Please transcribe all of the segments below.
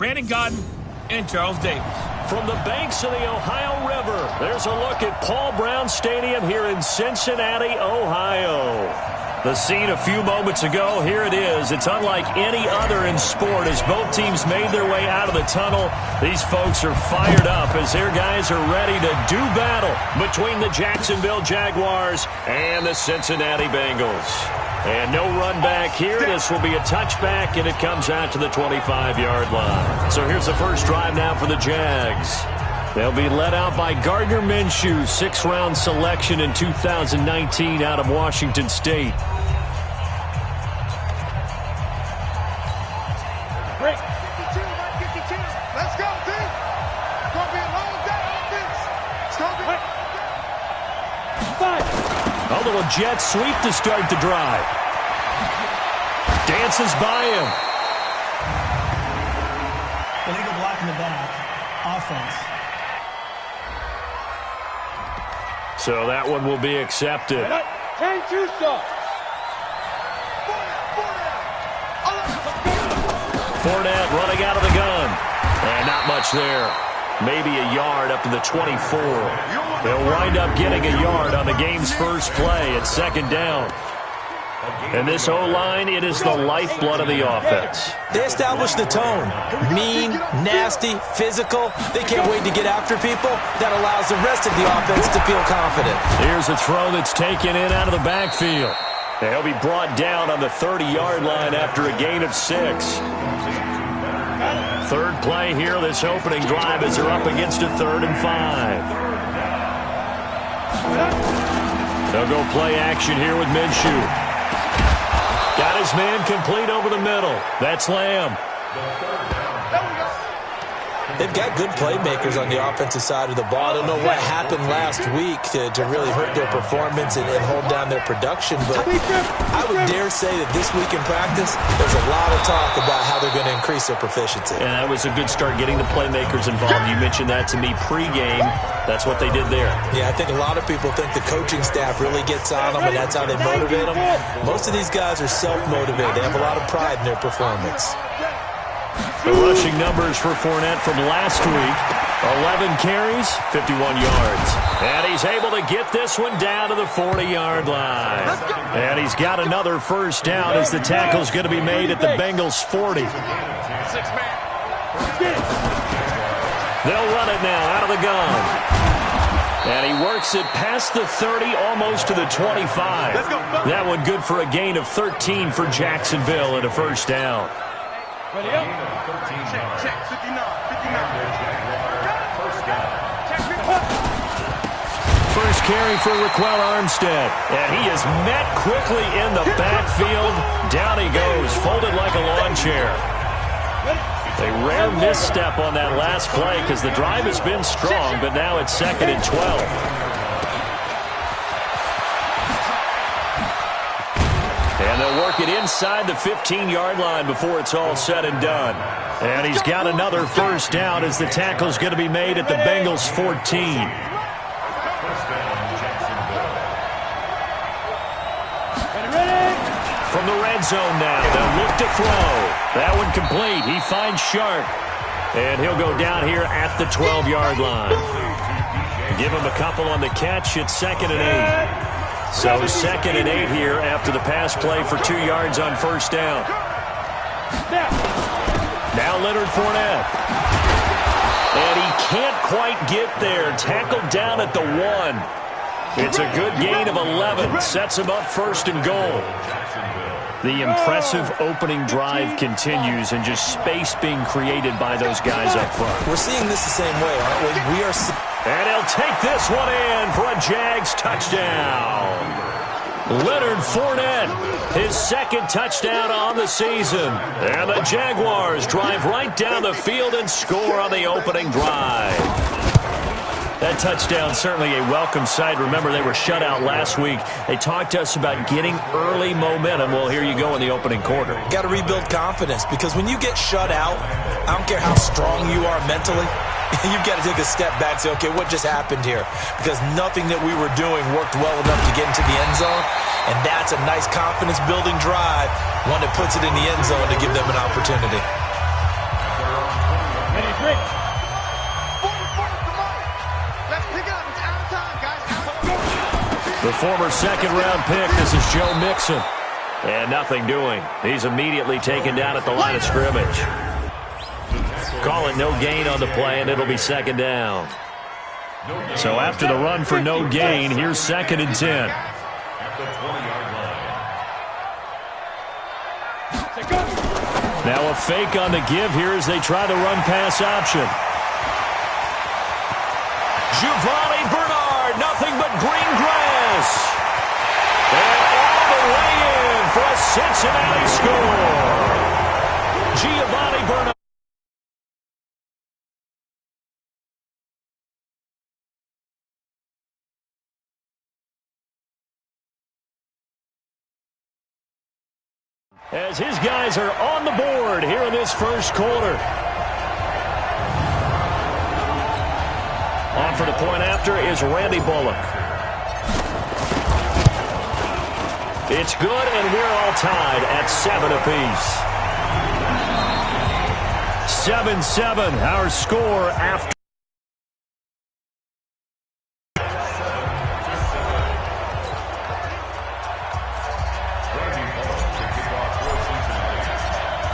Brandon Godden, and Charles Davis. From the banks of the Ohio River, there's a look at Paul Brown Stadium here in Cincinnati, Ohio. The scene a few moments ago, here it is. It's unlike any other in sport as both teams made their way out of the tunnel. These folks are fired up as their guys are ready to do battle between the Jacksonville Jaguars and the Cincinnati Bengals. And no run back here. This will be a touchback, and it comes out to the 25-yard line. So here's the first drive now for the Jags. They'll be led out by Gardner Minshew, sixth-round selection in 2019 out of Washington State. Break. 52, 52. Let's go, team. It's going to be a long day offense. It's going to be... A little jet sweep to start the drive. Dances by him. Illegal block in the back. Offense. So that one will be accepted. Change two stuff. Fournette running out of the gun. And not much there. Maybe a yard up to the 24. They'll wind up getting a yard on the game's first play at second down. And this O-line, it is the lifeblood of the offense. They establish the tone. Mean, nasty, physical. They can't wait to get after people. That allows the rest of the offense to feel confident. Here's a throw that's taken in out of the backfield. He'll be brought down on the 30-yard line after a gain of 6. Third play here, this opening drive as they're up against a 3rd and 5. They'll go play action here with Minshew. Got his man complete over the middle. That's Lamb. They've got good playmakers on the offensive side of the ball. I don't know what happened last week to really hurt their performance and hold down their production, but I would dare say that this week in practice, there's a lot of talk about how they're going to increase their proficiency. And that was a good start getting the playmakers involved. You mentioned that to me pregame. That's what they did there. Yeah, I think a lot of people think the coaching staff really gets on them, and that's how they motivate them. Most of these guys are self-motivated. They have a lot of pride in their performance. The rushing numbers for Fournette from last week, 11 carries, 51 yards. And he's able to get this one down to the 40-yard line. And he's got another first down as the tackle's going to be made at the Bengals' 40. They'll run it now out of the gun. And he works it past the 30, almost to the 25. That one good for a gain of 13 for Jacksonville and a first down. Ready up. Check, 59, 59. First carry for Raquel Armstead. And he is met quickly in the backfield. Down he goes, folded like a lawn chair. A rare misstep on that last play because the drive has been strong, but now it's 2nd and 12. And they'll work it inside the 15-yard line before it's all said and done. And he's got another first down as the tackle's going to be made at the Bengals' 14. From the red zone now, they'll look to throw. That one complete. He finds Sharp. And he'll go down here at the 12-yard line. Give him a couple on the catch. It's 2nd and 8. So 2nd and 8 here after the pass play for 2 yards on first down. Now Leonard Fournette. And he can't quite get there. Tackled down at the 1. It's a good gain of 11. Sets him up 1st and goal. The impressive opening drive continues and just space being created by those guys up front. We're seeing this the same way, aren't we? And he'll take this one in for a Jags touchdown. Leonard Fournette, his 2nd touchdown on the season. And the Jaguars drive right down the field and score on the opening drive. That touchdown certainly a welcome sight. Remember, they were shut out last week. They talked to us about getting early momentum. Well, here you go in the opening quarter. Got to rebuild confidence because when you get shut out, I don't care how strong you are mentally, you've got to take a step back and say, okay, what just happened here? Because nothing that we were doing worked well enough to get into the end zone. And that's a nice confidence-building drive, one that puts it in the end zone to give them an opportunity. The former second-round pick, this is Joe Mixon. And nothing doing. He's immediately taken down at the line of scrimmage. Call it no gain on the play, and it'll be second down. So after the run for no gain, here's 2nd and 10. Now a fake on the give here as they try the run-pass option. Giovanni Bernard, nothing but green grass. And all the way in for a Cincinnati score. Giovanni Bernard. As his guys are on the board here in this first quarter. On for the point after is Randy Bullock. It's good, and we're all tied at 7 apiece. 7-7, our score after.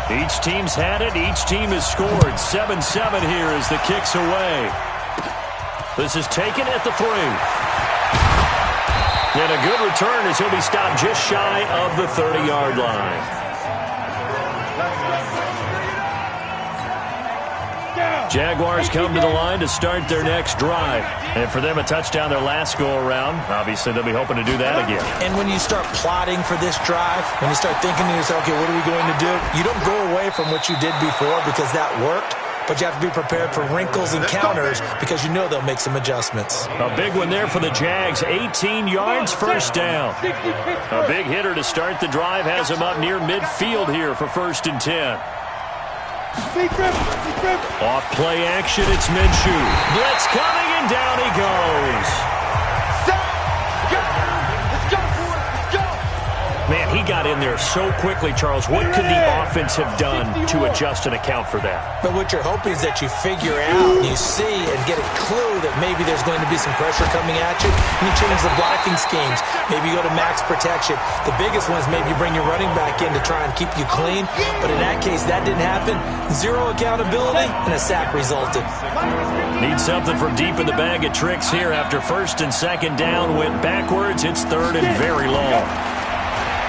Each team's had it. Each team has scored. 7-7 here as the kick's away. This is taken at the 3. And a good return as he'll be stopped just shy of the 30-yard line. Jaguars come to the line to start their next drive. And for them, a touchdown their last go-around. Obviously, they'll be hoping to do that again. And when you start plotting for this drive, when you start thinking to yourself, okay, what are we going to do? You don't go away from what you did before because that worked. But you have to be prepared for wrinkles and counters because you know they'll make some adjustments. A big one there for the Jags. 18 yards, first down. A big hitter to start the drive has him up near midfield here for 1st and 10. Off play action, it's Minshew. Blitz coming, and down he goes. Man, he got in there so quickly, Charles. What could the offense have done to adjust and account for that? But what you're hoping is that you figure out, you see, and get a clue that maybe there's going to be some pressure coming at you, and you change the blocking schemes. Maybe you go to max protection. The biggest one is maybe you bring your running back in to try and keep you clean. But in that case, that didn't happen. Zero accountability, and a sack resulted. Need something from deep in the bag of tricks here after 1st and 2nd down. Went backwards. It's 3rd and very long.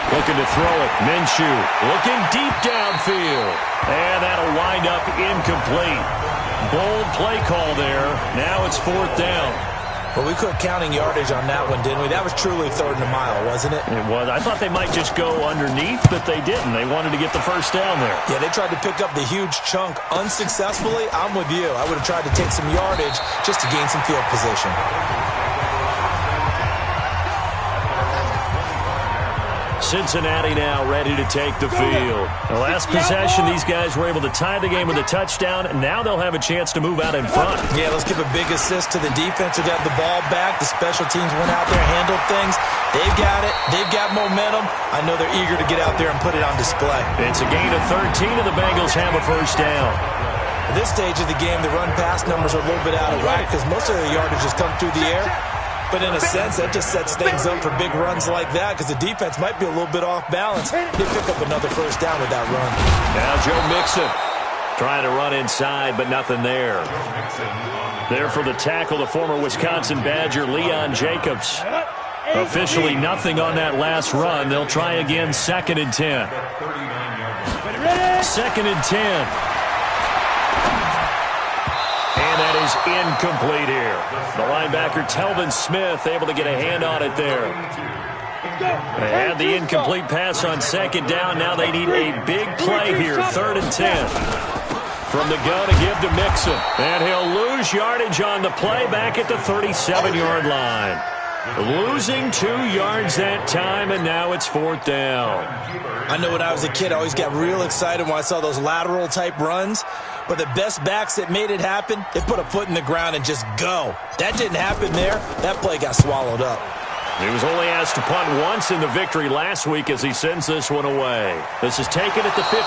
Looking to throw it. Minshew looking deep downfield. And that'll wind up incomplete. Bold play call there. Now it's 4th down. Well, we quit counting yardage on that one, didn't we? That was truly 3rd and a mile, wasn't it? It was. I thought they might just go underneath, but they didn't. They wanted to get the first down there. Yeah, they tried to pick up the huge chunk unsuccessfully. I'm with you. I would have tried to take some yardage just to gain some field position. Cincinnati now ready to take the field. The last possession, these guys were able to tie the game with a touchdown, and now they'll have a chance to move out in front. Yeah, let's give a big assist to the defense who got the ball back. The special teams went out there and handled things. They've got it. They've got momentum. I know they're eager to get out there and put it on display. It's a gain of 13, and the Bengals have a first down. At this stage of the game, the run-pass numbers are a little bit out of whack because most of their yardage has come through the air. But in a sense, that just sets things up for big runs like that because the defense might be a little bit off balance. They pick up another first down with that run. Now Joe Mixon trying to run inside, but nothing there. There for the tackle, the former Wisconsin Badger, Leon Jacobs. Officially nothing on that last run. They'll try again, 2nd and 10. 2nd and 10. And that is incomplete here. The linebacker, Telvin Smith, able to get a hand on it there. They had the incomplete pass on 2nd down. Now they need a big play here, 3rd and 10. From the gun to give to Mixon. And he'll lose yardage on the play back at the 37-yard line. Losing 2 yards that time, and now it's 4th down. I know when I was a kid, I always got real excited when I saw those lateral-type runs. But the best backs that made it happen, they put a foot in the ground and just go. That didn't happen there. That play got swallowed up. He was only asked to punt once in the victory last week as he sends this one away. This is taken at the 15.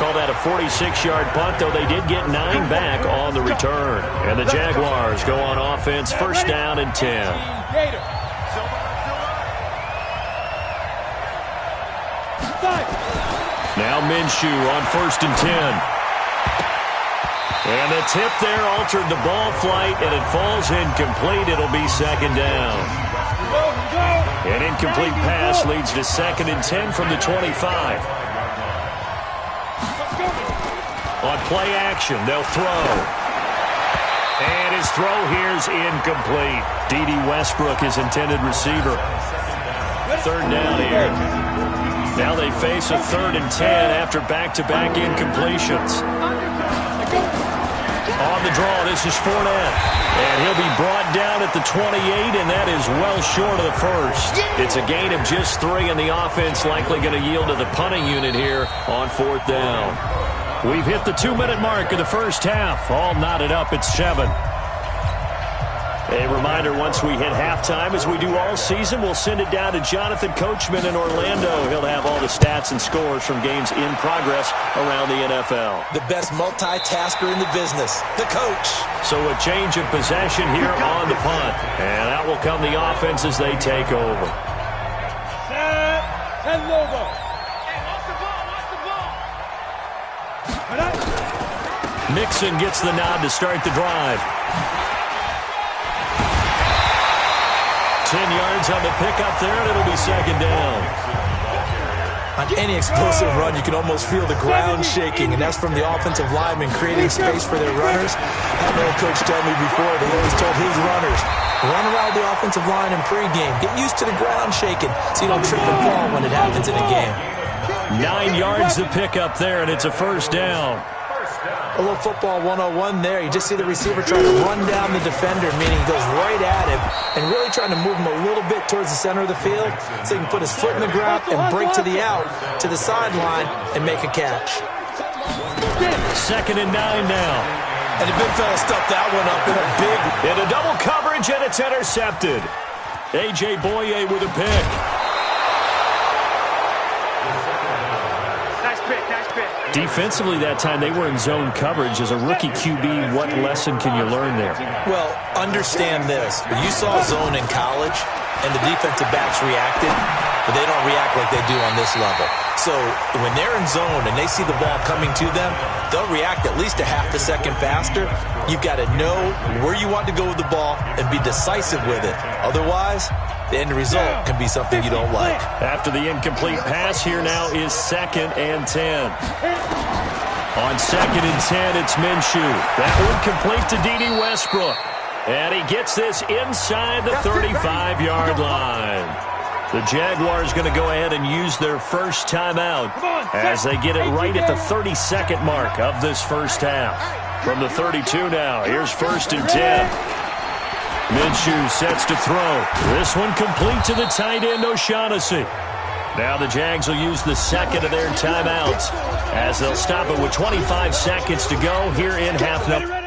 Call that a 46-yard punt, though they did get 9 back on the return. And the Jaguars go on offense, 1st down and 10. Now Minshew on 1st and 10. And the tip there altered the ball flight, and it falls incomplete. It'll be 2nd down. An incomplete pass leads to 2nd and 10 from the 25. On play action, they'll throw. And his throw here is incomplete. D.D. Westbrook, his intended receiver. 3rd down here. Now they face a 3rd and 10 after back-to-back incompletions. On the draw, this is Fournette. And he'll be brought down at the 28, and that is well short of the first. It's a gain of just 3, and the offense likely going to yield to the punting unit here on 4th down. We've hit the 2-minute mark of the first half. All knotted up at 7. A reminder, once we hit halftime, as we do all season, we'll send it down to Jonathan Coachman in Orlando. He'll have all the stats and scores from games in progress around the NFL. The best multitasker in the business, the coach. So a change of possession here on the punt. And out will come the offense as they take over. Send logo. Mixon gets the nod to start the drive. 10 yards on the pickup there, and it'll be 2nd down. On any explosive run, you can almost feel the ground shaking, and that's from the offensive linemen creating space for their runners. I had an old coach tell me before, they always told his runners, run around the offensive line in pregame. Get used to the ground shaking so you don't trip and fall when it happens in a game. 9 yards to pick up there, and it's a 1st down. A little football 101 there. You just see the receiver trying to run down the defender, meaning he goes right at him and really trying to move him a little bit towards the center of the field so he can put his foot in the ground and break to the out, to the sideline, and make a catch. 2nd and 9 now. And the big fella stuffed that one up in a double coverage, and it's intercepted. A.J. Boye with a pick. Defensively that time, they were in zone coverage. As a rookie QB, what lesson can you learn there? Well, understand this. You saw zone in college, and the defensive backs reacted, but they don't react like they do on this level. So when they're in zone and they see the ball coming to them, they'll react at least a half a second faster. You've got to know where you want to go with the ball and be decisive with it. Otherwise, the end result can be something you don't like. After the incomplete pass, here now is 2nd and 10. On 2nd and 10, it's Minshew. That one complete to D.D. Westbrook. And he gets this inside the 35-yard line. The Jaguars going to go ahead and use their first timeout as they get it right at the 32nd mark of this first half. From the 32 now, here's 1st and 10. Minshew sets to throw. This one complete to the tight end, O'Shaughnessy. Now the Jags will use the 2nd of their timeouts as they'll stop it with 25 seconds to go here in half number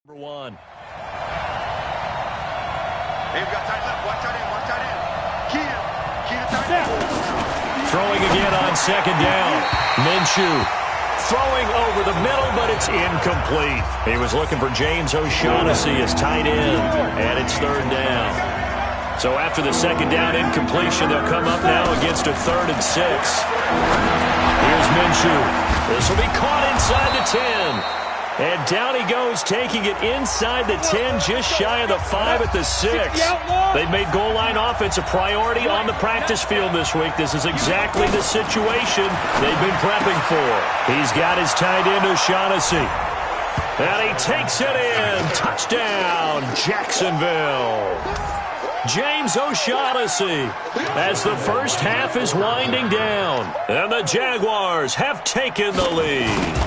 1. They've got tight left, one tight end. Key to tight end. Throwing again on 2nd down. Minshew throwing over the middle, but it's incomplete. He was looking for James O'Shaughnessy as tight end, and it's 3rd down. So after the 2nd down incompletion, they'll come up now against a 3rd and 6. Here's Minshew. This will be caught inside the 10. And down he goes, taking it inside the 10, just shy of the 5 at the 6. They've made goal line offense a priority on the practice field this week. This is exactly the situation they've been prepping for. He's got his tight end, O'Shaughnessy. And he takes it in. Touchdown, Jacksonville. James O'Shaughnessy as the first half is winding down. And the Jaguars have taken the lead.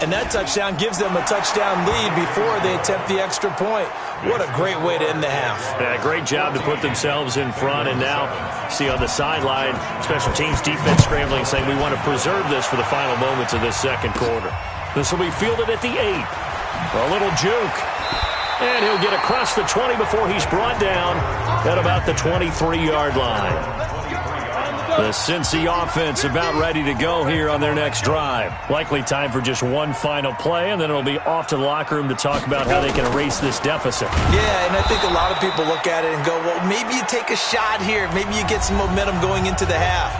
And that touchdown gives them a touchdown lead before they attempt the extra point. What a great way to end the half. Yeah, great job to put themselves in front. And now, see on the sideline, special teams defense scrambling, saying we want to preserve this for the final moments of this 2nd quarter. This will be fielded at the 8. A little juke. And he'll get across the 20 before he's brought down at about the 23-yard line. The Cincy offense about ready to go here on their next drive. Likely time for just one final play, and then it'll be off to the locker room to talk about how they can erase this deficit. Yeah, and I think a lot of people look at it and go, well, maybe you take a shot here. Maybe you get some momentum going into the half.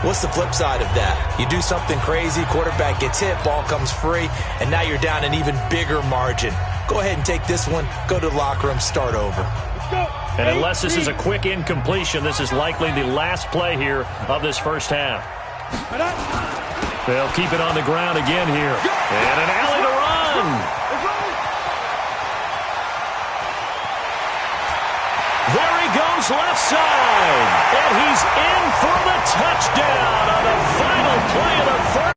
What's the flip side of that? You do something crazy, quarterback gets hit, ball comes free, and now you're down an even bigger margin. Go ahead and take this one, go to the locker room, start over. And unless this is a quick incompletion, this is likely the last play here of this first half. They'll keep it on the ground again here. And an alley to run. There he goes left side. And he's in for the touchdown on the final play of the first.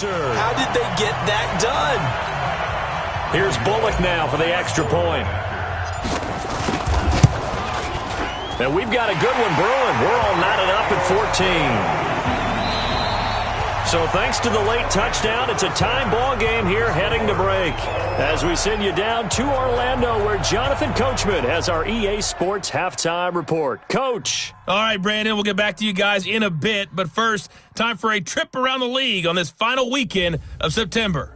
How did they get that done? Here's Bullock now for the extra point. And we've got a good one brewing. We're all knotted up at 14. So thanks to the late touchdown, it's a tie ball game here heading to break. As we send you down to Orlando, where Jonathan Coachman has our EA Sports halftime report. Coach. All right, Brandon, we'll get back to you guys in a bit. But first, time for a trip around the league on this final weekend of September.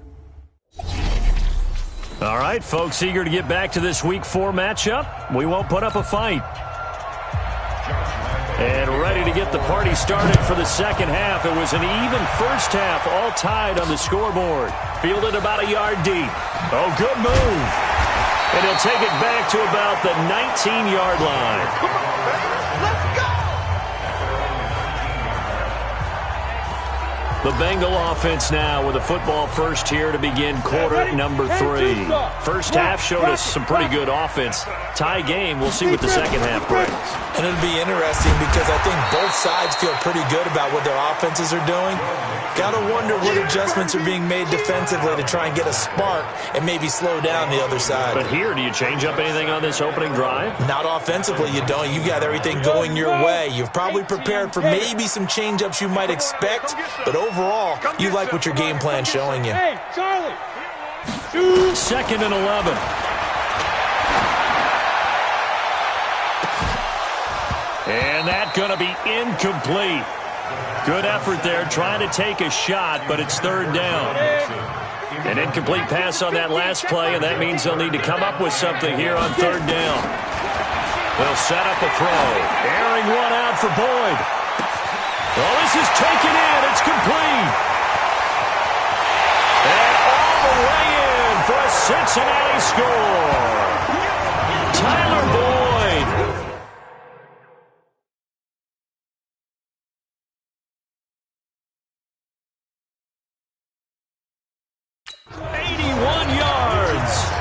All right, folks, eager to get back to this Week 4 matchup. We won't put up a fight. And ready to get the party started for the second half. It was an even first half, all tied on the scoreboard. Fielded about a yard deep. Oh, good move. And he'll take it back to about the 19-yard line. Come on, baby. Let's go! The Bengal offense now with a football first here to begin quarter number 3. First half showed us some pretty good offense. Tie game, we'll see what the second half brings. And it'll be interesting because I think both sides feel pretty good about what their offenses are doing. Gotta wonder what adjustments are being made defensively to try and get a spark and maybe slow down the other side. But here, do you change up anything on this opening drive? Not offensively, you don't. You got everything going your way. You've probably prepared for maybe some change-ups you might expect, but overall, you like what your game plan's showing you. Hey, Charlie. 2nd and 11. And that's going to be incomplete. Good effort there, trying to take a shot, but it's third down. An incomplete pass on that last play, and that means they'll need to come up with something here on third down. They'll set up a throw. Airing one out for Boyd. Well, this is taken in. It's complete. And all the way in for a Cincinnati score. Tyler Boyd.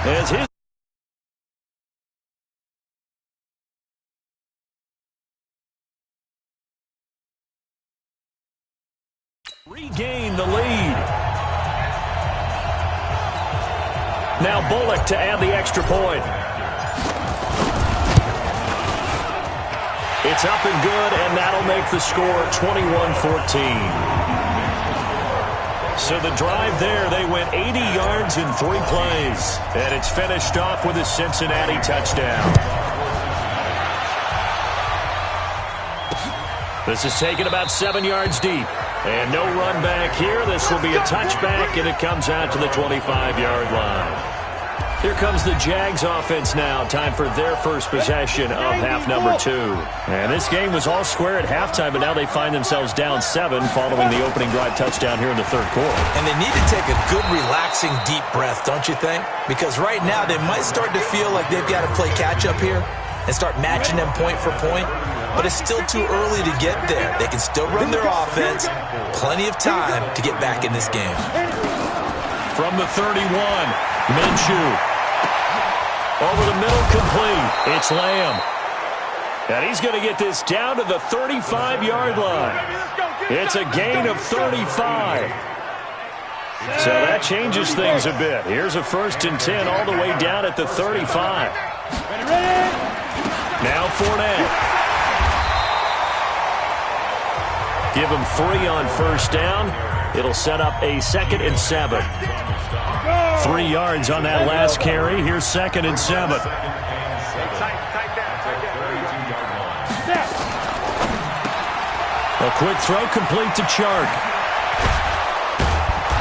As his regain the lead. Now Bullock to add the extra point. It's up and good, and that'll make the score 21-14. So the drive there, they went 80 yards in 3 plays. And it's finished off with a Cincinnati touchdown. This is taken about 7 yards deep. And no run back here. This will be a touchback, and it comes out to the 25-yard line. Here comes the Jags offense now. Time for their first possession of half number 2. And this game was all square at halftime, but now they find themselves down 7 following the opening drive touchdown here in the third quarter. And they need to take a good, relaxing, deep breath, don't you think? Because right now they might start to feel like they've got to play catch-up here and start matching them point for point. But it's still too early to get there. They can still run their offense. Plenty of time to get back in this game. From the 31, Minshew. Over the middle, complete. It's Lamb. And he's going to get this down to the 35-yard line. It's a gain of 35. So that changes things a bit. Here's a 1st and 10 all the way down at the 35. Now Fournette. Give him 3 on first down. It'll set up a 2nd and 7. 3 yards on that last carry. Here's 2nd and 7. A quick throw complete to Chark.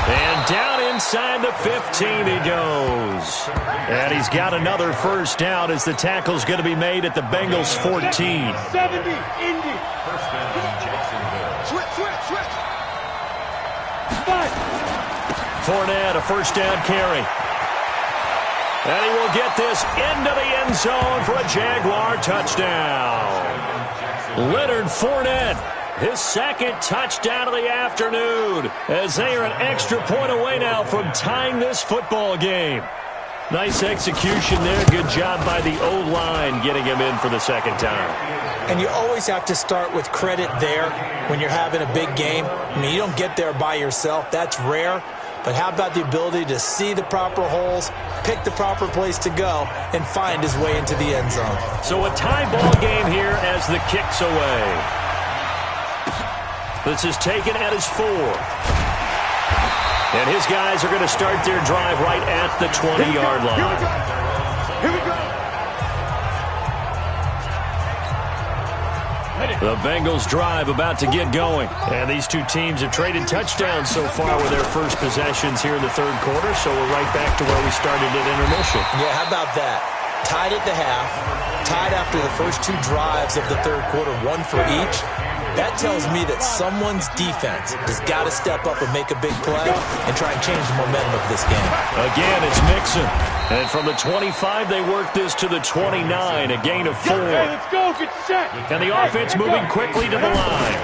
And down inside the 15 he goes. And he's got another first down as the tackle's going to be made at the Bengals 14. 70, Indy. Switch. Fournette, a first down carry. And he will get this into the end zone for a Jaguar touchdown. Leonard Fournette, his 2nd touchdown of the afternoon, as they are an extra point away now from tying this football game. Nice execution there. Good job by the O-line getting him in for the 2nd time. And you always have to start with credit there when you're having a big game. I mean, you don't get there by yourself. That's rare. But how about the ability to see the proper holes, pick the proper place to go, and find his way into the end zone? So a tie ball game here as the kick's away. This is taken at his 4. And his guys are going to start their drive right at the 20-yard line. Here we go. The Bengals drive about to get going. And these two teams have traded touchdowns so far with their first possessions here in the 3rd quarter. So we're right back to where we started at intermission. Yeah, how about that? Tied at the half, tied after the first 2 drives of the 3rd quarter, 1 for each. That tells me that someone's defense has got to step up and make a big play and try and change the momentum of this game. Again, it's Mixon. And from the 25, they work this to the 29, a gain of 4. Hey, let's go. Get set. And the offense moving quickly to the line.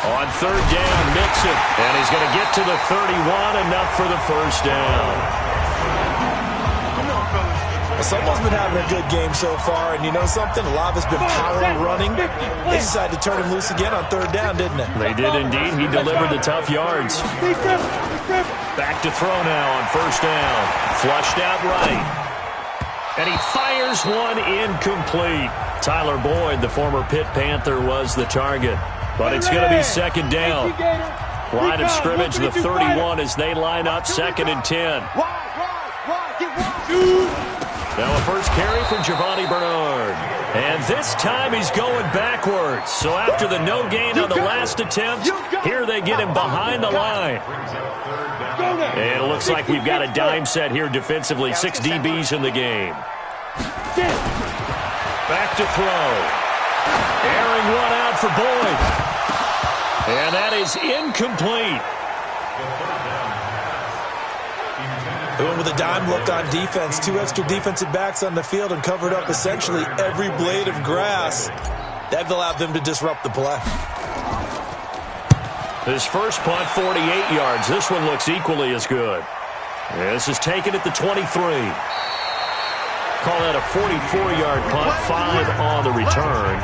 On 3rd down, Mixon. And he's going to get to the 31, enough for the first down. Someone's been having a good game so far, and you know something? A lot of it's been power running. They decided to turn him loose again on 3rd down, didn't they? They did indeed. He delivered the tough yards. Back to throw now on 1st down. Flushed out right. And he fires one incomplete. Tyler Boyd, the former Pitt Panther, was the target. But it's going to be 2nd down. Line of scrimmage, the 31, as they line up 2nd and 10. Now a first carry for Giovanni Bernard. And this time he's going backwards. So after the no gain on the last attempt, here they get him behind the line. And it looks like we've got a dime set here defensively. 6 DBs in the game. Back to throw. Airing one out for Boyd. And that is incomplete. Going with a dime look on defense. 2 extra defensive backs on the field and covered up essentially every blade of grass. That allowed them to disrupt the play. His first punt, 48 yards. This one looks equally as good. This is taken at the 23. Call that a 44-yard punt, 5 on the return.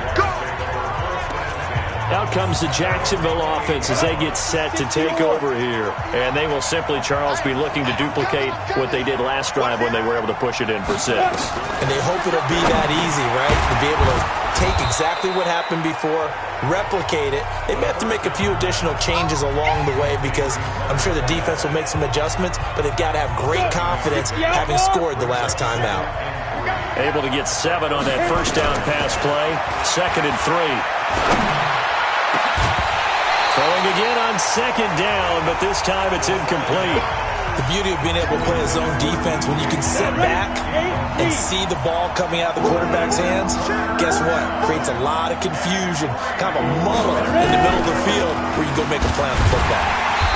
Out comes the Jacksonville offense as they get set to take over here. And they will simply, Charles, be looking to duplicate what they did last drive when they were able to push it in for 6. And they hope it'll be that easy, right? To be able to take exactly what happened before, replicate it. They may have to make a few additional changes along the way because I'm sure the defense will make some adjustments, but they've got to have great confidence having scored the last time out. Able to get 7 on that first down pass play. 2nd and 3. Throwing again on 2nd down, but this time it's incomplete. The beauty of being able to play a zone defense when you can sit back and see the ball coming out of the quarterback's hands, guess what? Creates a lot of confusion, kind of a muddle in the middle of the field where you go make a play on the football.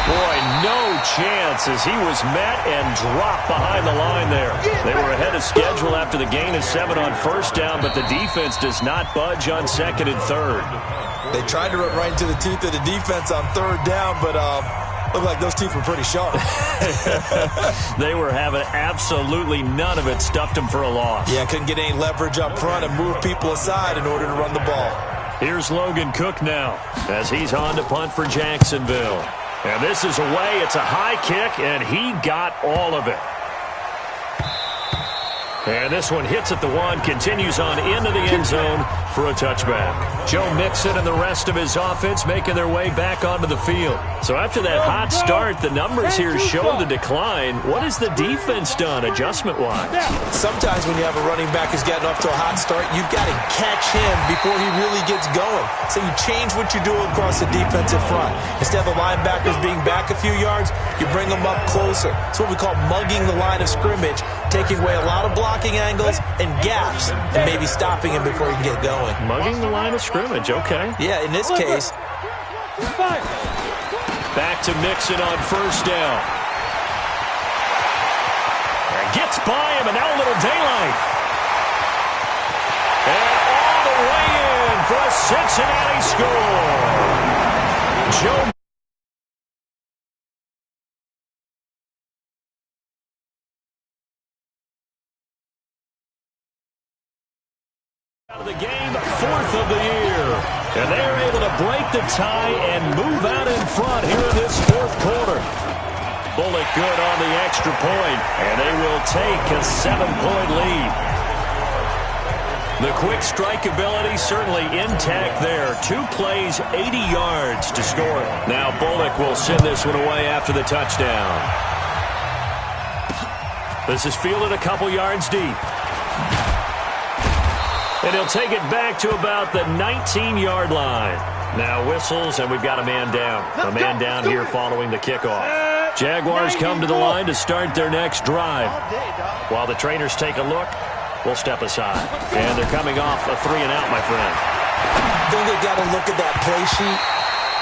Boy, no chance as he was met and dropped behind the line there. They were ahead of schedule after the gain of 7 on first down, but the defense does not budge on 2nd and 3rd. They tried to run right into the teeth of the defense on 3rd down, but looked like those teeth were pretty sharp. They were having absolutely none of it. Stuffed them for a loss. Yeah, couldn't get any leverage up front and move people aside in order to run the ball. Here's Logan Cook now as he's on to punt for Jacksonville. And this is away. It's a high kick, and he got all of it. And this one hits at the one, continues on into the end zone for a touchback. Joe Mixon and the rest of his offense making their way back onto the field. So after that hot start, the numbers here show the decline. What has the defense done adjustment-wise? Sometimes when you have a running back who's getting off to a hot start, you've got to catch him before he really gets going. So you change what you do across the defensive front. Instead of the linebackers being back a few yards, you bring them up closer. It's what we call mugging the line of scrimmage, taking away a lot of blocking angles and gaps, and maybe stopping him before he can get going. Mugging the line of scrimmage, okay. Yeah, in this case. Back to Mixon on first down. And gets by him, and now a little daylight. And all the way in for a Cincinnati score. Joe out of the game, fourth of the year. And they're able to break the tie and move out in front here in this fourth quarter. Bullock good on the extra point, and they will take a 7-point lead. The quick strike ability certainly intact there. 2 plays, 80 yards to score. Now Bullock will send this one away after the touchdown. This is fielded a couple yards deep. And he'll take it back to about the 19-yard line. Now whistles, and we've got a man down. A man down here following the kickoff. Jaguars come to the line to start their next drive. While the trainers take a look, we'll step aside. And they're coming off a 3-and-out, my friend. I think they've got to look at that play sheet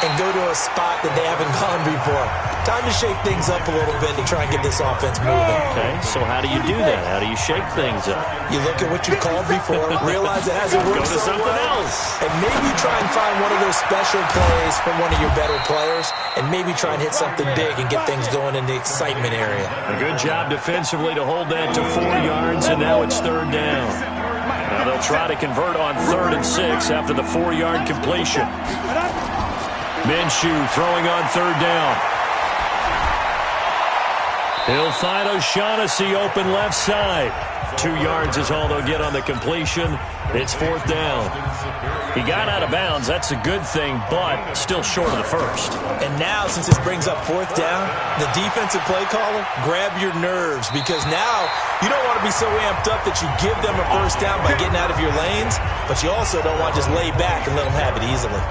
and go to a spot that they haven't gone before. Time to shake things up a little bit to try and get this offense moving. Okay, so how do you do that? How do you shake things up? You look at what you called before, realize it hasn't worked Go to so something well, else. and maybe try and find one of those special plays from one of your better players, and maybe try and hit something big and get things going in the excitement area. A good job defensively to hold that to 4 yards, and now it's third down. Now they'll try to convert on 3rd and 6 after the 4-yard completion. Minshew throwing on 3rd down. He'll find O'Shaughnessy open left side. 2 yards is all they'll get on the completion. It's 4th down. He got out of bounds. That's a good thing, but still short of the first. And now, since this brings up 4th down, the defensive play caller, grab your nerves, because now you don't want to be so amped up that you give them a first down by getting out of your lanes, but you also don't want to just lay back and let them have it easily.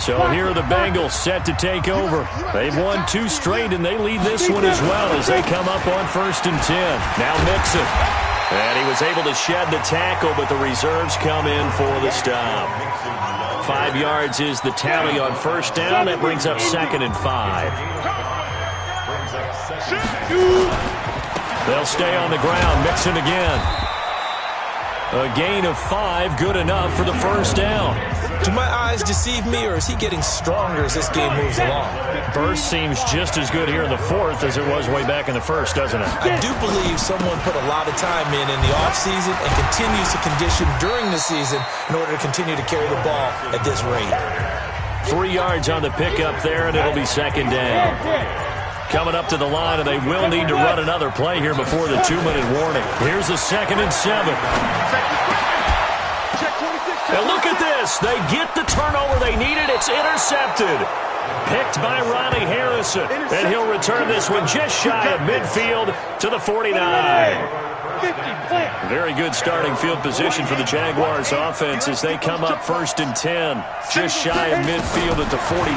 So here are the Bengals set to take over. They've won 2 straight, and they lead this one as well as they come up on 1st and 10. Now Mixon. And he was able to shed the tackle, but the reserves come in for the stop. 5 yards is the tally on first down. That brings up 2nd and 5. They'll stay on the ground. Mixon again. A gain of 5, good enough for the first down. Do my eyes deceive me, or is he getting stronger as this game moves along? Burst seems just as good here in the 4th as it was way back in the 1st, doesn't it? I do believe someone put a lot of time in the offseason and continues to condition during the season in order to continue to carry the ball at this rate. 3 yards on the pickup there, and it'll be 2nd down. Coming up to the line, and they will need to run another play here before the 2-minute warning. Here's a 2nd and 7. And look at this. They get the turnover they needed. It's intercepted. Picked by Ronnie Harrison. And he'll return this one just shy of midfield to the 49. Very good starting field position for the Jaguars offense as they come up 1st and 10. Just shy of midfield at the 49.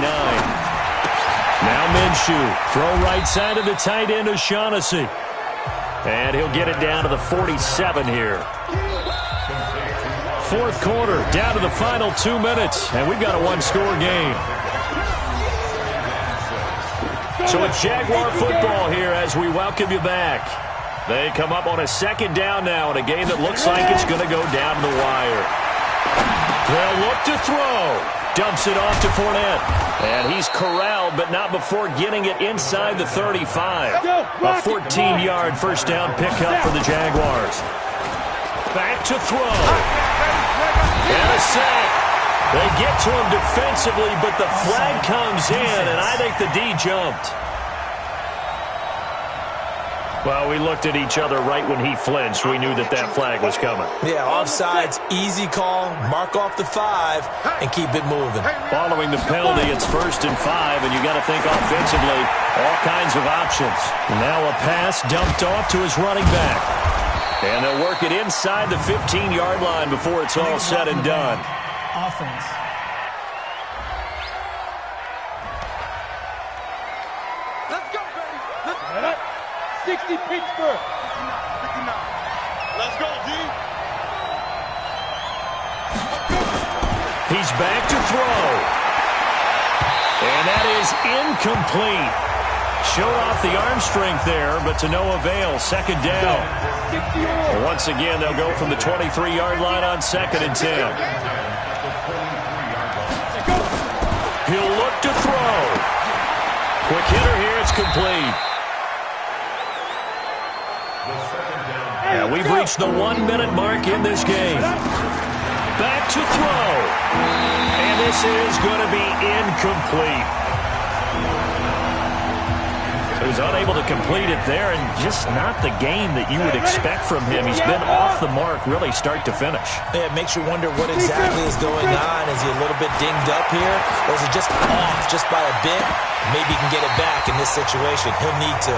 Now Minshew. Throw right side of the tight end O'Shaughnessy. And he'll get it down to the 47 here. 4th quarter, down to the final 2 minutes, and we've got a 1-score game. So it's Jaguar football here as we welcome you back. They come up on a 2nd down now in a game that looks like it's going to go down to the wire. They'll look to throw. Dumps it off to Fournette. And he's corralled, but not before getting it inside the 35. A 14-yard first down pickup for the Jaguars. Back to throw. And a sack. They get to him defensively, but the flag comes in, and I think the D jumped. Well, we looked at each other right when he flinched. We knew that that flag was coming. Yeah, offsides, easy call, mark off the 5, and keep it moving. Following the penalty, it's 1st and 5, and you got to think offensively, all kinds of options. Now a pass dumped off to his running back. And they'll work it inside the 15-yard line before it's all said and done. Offense. Let's go, baby. Let's go. 60 Pittsburgh. 59. Let's go, D. He's back to throw. And that is incomplete. Showed off the arm strength there, but to no avail. 2nd down. And once again, they'll go from the 23-yard line on 2nd and 10. He'll look to throw. Quick hitter here. It's complete. And we've reached the 1-minute mark in this game. Back to throw. And this is going to be incomplete. He was unable to complete it there, and just not the game that you would expect from him. He's been off the mark really start to finish. Yeah, it makes you wonder what exactly is going on. Is he a little bit dinged up here, or is it just off just by a bit? Maybe he can get it back in this situation. He'll need to.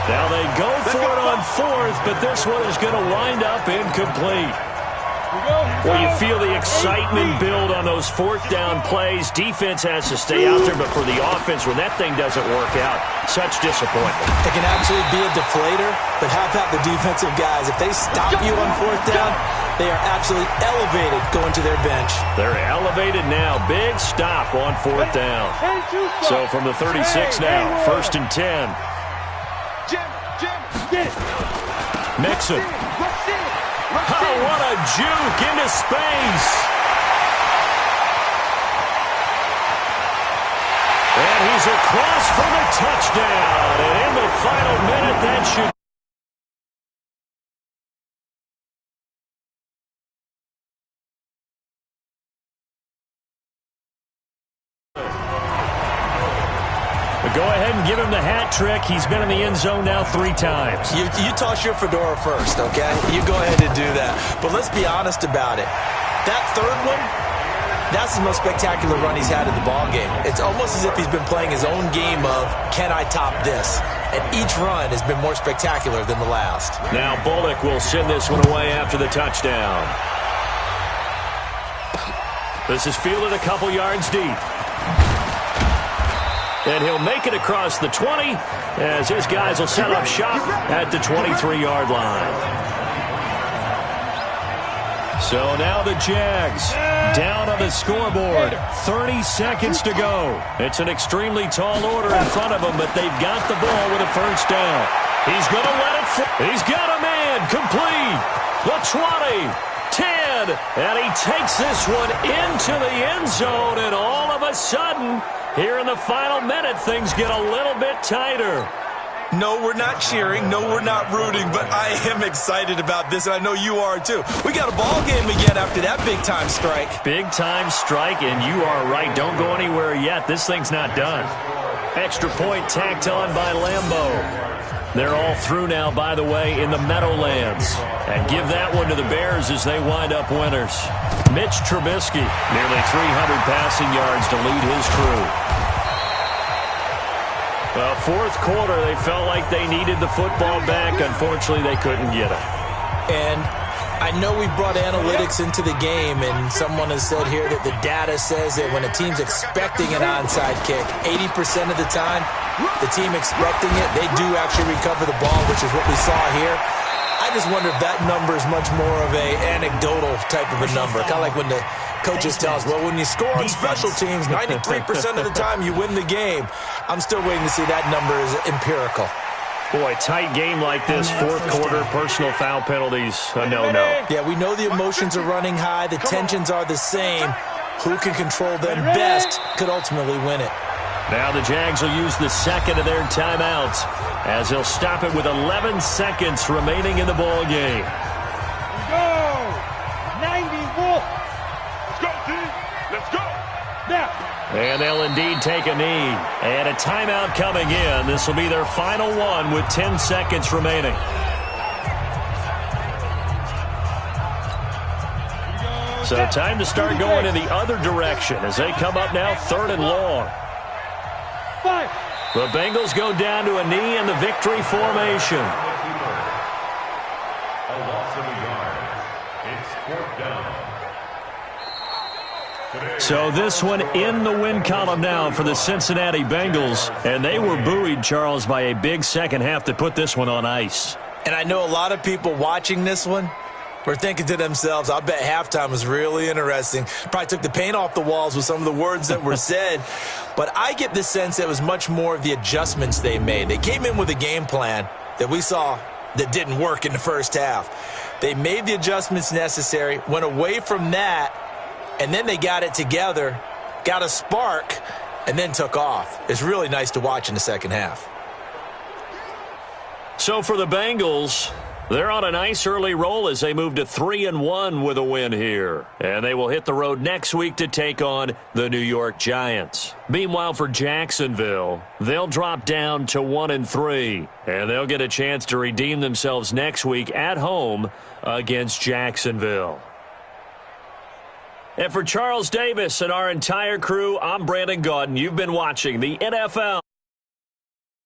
Now they go for it on 4th, but this one is going to wind up incomplete. Well, you feel the excitement build on those 4th down plays. Defense has to stay out there, but for the offense, when that thing doesn't work out, such disappointment. It can absolutely be a deflator, but how about the defensive guys? If they stop you on 4th down, they are absolutely elevated going to their bench. They're elevated now. Big stop on 4th down. So from the 36 now, 1st and 10. Jim, get it. Mixon. Oh, what a juke into space. And he's across for the touchdown. And in the final minute, that should... Go ahead and give him the hat trick. He's been in the end zone now 3 times. You toss your fedora first, okay? You go ahead and do that. But let's be honest about it. That 3rd one, that's the most spectacular run he's had in the ballgame. It's almost as if he's been playing his own game of, can I top this? And each run has been more spectacular than the last. Now Bullock will send this one away after the touchdown. This is fielded a couple yards deep. And he'll make it across the 20 as his guys will set up shop at the 23-yard line. So now the Jags down on the scoreboard. 30 seconds to go. It's an extremely tall order in front of them, but they've got the ball with a 1st down. He's going to let it fly. He's got a man complete. The 20, 10, and he takes this one into the end zone, and all of a sudden, here in the final minute, things get a little bit tighter. No, we're not cheering. No, we're not rooting. But I am excited about this, and I know you are too. We got a ball game again after that big-time strike. Big-time strike, and you are right. Don't go anywhere yet. This thing's not done. Extra point tacked on by Lambeau. They're all through now, by the way, in the Meadowlands. And give that one to the Bears as they wind up winners. Mitch Trubisky, nearly 300 passing yards to lead his crew. Well, 4th quarter, they felt like they needed the football back. Unfortunately, they couldn't get it. And I know we brought analytics into the game, and someone has said here that the data says that when a team's expecting an onside kick, 80% of the time, the team expecting it, they do actually recover the ball, which is what we saw here. I just wonder if that number is much more of a anecdotal type of a number. Kind of like when the coaches tell us, well, when you score on special teams, 93% of the time you win the game. I'm still waiting to see that number is empirical. Boy, tight game like this, 4th quarter, personal foul penalties, a no-no. Yeah, we know the emotions are running high. The tensions are the same. Who can control them best could ultimately win it. Now the Jags will use the 2nd of their timeouts as they'll stop it with 11 seconds remaining in the ball game. Go! 90 Wolf! Let's go, team! Let's go! Now! And they'll indeed take a knee. And a timeout coming in. This will be their final one with 10 seconds remaining. So time to start going in the other direction as they come up now 3rd and long. The Bengals go down to a knee in the victory formation. A loss of a yard. It's 4th down. So this one in the win column now for the Cincinnati Bengals. And they were buoyed, Charles, by a big second half that put this one on ice. And I know a lot of people watching this one were thinking to themselves, I bet halftime was really interesting. Probably took the paint off the walls with some of the words that were said. But I get the sense it was much more of the adjustments they made. They came in with a game plan that we saw that didn't work in the first half. They made the adjustments necessary, went away from that, and then they got it together, got a spark, and then took off. It's really nice to watch in the second half. So for the Bengals, they're on a nice early roll as they move to 3-1 with a win here. And they will hit the road next week to take on the New York Giants. Meanwhile, for Jacksonville, they'll drop down to 1-3. And they'll get a chance to redeem themselves next week at home against Jacksonville. And for Charles Davis and our entire crew, I'm Brandon Gaudin. You've been watching the NFL